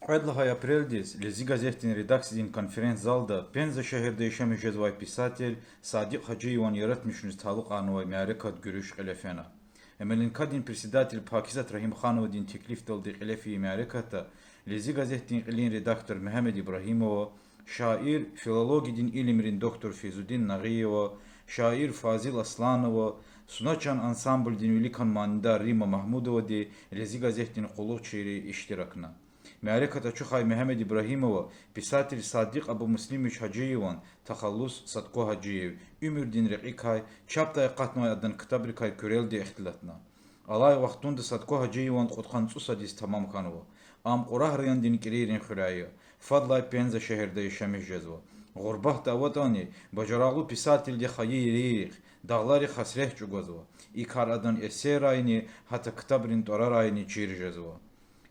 Ყველა апрелдис Лези газетин редакциядин конференц-залда Пенза шаҳрда ишамижезвай писатель Садиқ Ҳаҷиеван яратмишунис талуқ анвай мярекат гурӯш қилефена. Эмелинкадин председатель Пакизат Раҳимхановадин теклиф далди қилефи мяреката Лези газетин қилин редактор Меҳамед Ибраҳимова, шаир филологидин илимрин доктор Физудин Нағиева, шаир Фазил Асланова, суначан ансамбльдин великан мандар Рима Маҳмудовади Лези газетин қулуқ чири иштиракна. Мяреката чухай Меҳамед Ибраҳимова, писатель Садиқ Абу Муслимович Ҳаҷиеван, тахаллус Садко Ҳаҷиев, умрдин реқикай, чаптай қатной адан китабрикай курелди ихтилатна. Алай вақтунда Садко Ҳаҷиеван қутхан цусадис тамам канова. Ам қураҳрияндин киририн хурая, фадлай Пенза шаҳрда ишамиш ҷазва. Ғурбах даватани, баҷарағлу писатель де хаyi ририх, дағлари хасрех чугазва. Икар адан эсерайни, хата китабрин торарайни чир ҷазва.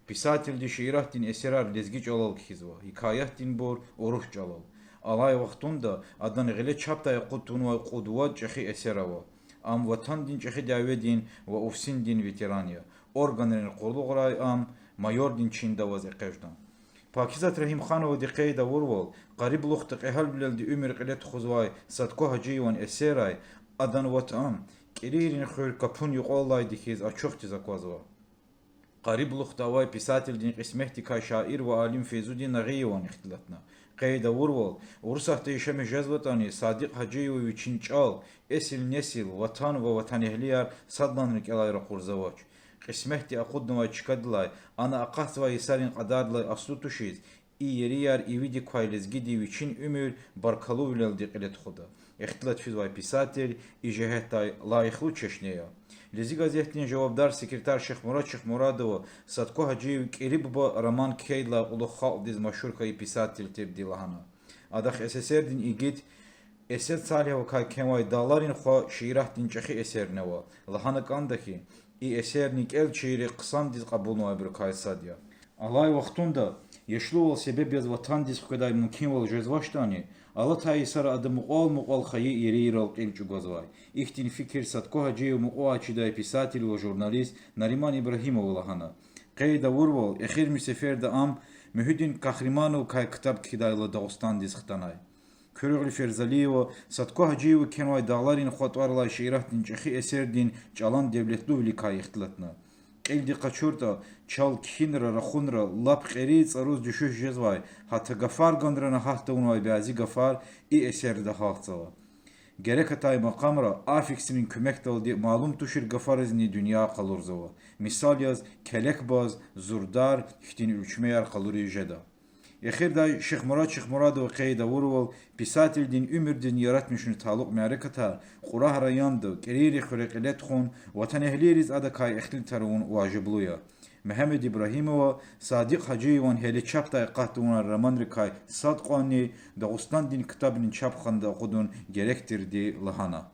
Писатель де шиирахтин эсерар лезги чалал кхизва, хикаяхтин бор орух чалал. Алай вақтунда адан ғиле чаптай қутунвай қудуат чахи эсерава. Ам ватандин чахи даведин ва уфсиндин ветерания. Органрин қурлуғрай ам майордин чиндаваз эқеждан. Пакизат Раҳимханова де қейда вурвал, қариб лухта қехал билалди умир қилет хузвай Садко Ҳаҷиеван эсерай, адан ватам, киририн хур капун юқоллай дихиз ачухти заквазва. Қариб лухтавай писатель дин қисмехти кай шаир ва алим Физудин Нағиеван ихтилатна. Қейда вурвал, урсахта ишами жазватани Садиқ Ҳаҷиевови чинчал, эсил несил, ватан ва ватанеҳлияр садланрик элайра қурзавач. Қисмехти ақуднавай чикадилай, ана ақахтвай исарин қададлай аслу тушиз, и ерияр и види квай лезгиди вичин умир баркалу вилалди қилет худа. Ихтилат физвай писатель и жехетай лайхлу чешнея. Лези газетин жавабдар секретар Шехмурад Шехмурадова Садко Ҳаҷиев кирибба роман кейдла улух диз машҳуркаи писатель тебдилаҳана. Адах СССРдин игит эсет салева кай кемай даларин хва шиирахтин чахи эсернева. Лаҳана кандахи и эсерни кел чири қисан диз қабулнуай биркай садя. Алай вақтунда ешлувал себе без ватан диз худай мумкинвал жезваштани, ала таисара ада муқал хаи ирирал қилчу газвай. Ихтин фикр Садко Ҳаҷиев муқуачидай писатель ва журналист Нариман Ибраҳимов лаҳана. Қейда вурвал эхир мисеферда ам Муҳиддин Қаҳриманов кай китаб кидайла Дағустан диз хитанай. Кӯрғли Ферзалиева Садко Ҳаҷиев кенвай дағларин хватварлай шиирахтин чахи эсердин чалан девлетлу великай ихтилатна. Қилди қачурта чал кхинра рахунра лап қери царус душуш жезвай, хата гафар гандра нахахта унвай беази гафар и эсерда хахцава. Герекатай мақамра афиксinin kömek daldi malum tuşir gafarizini dünya kalurzava. Misal yaz kelekbaz, zurdar, ihtin ülçmeyar kaluri jeda. Ехирдай Шехмурадова қейда вурвал, писатель дин умрдин яратмишуни талуқ мяреката, қураҳ раянда, кирири хурекилет хун, ватанеҳлириз ада кай эхтил тарун важиблуя. Меҳамед Ибраҳимова, Садиқ Ҳаҷиеван ҳели чаптай қаҳтуна романри кай садқани Дағустан дин китабнин чапханда худун геректирди лаҳана.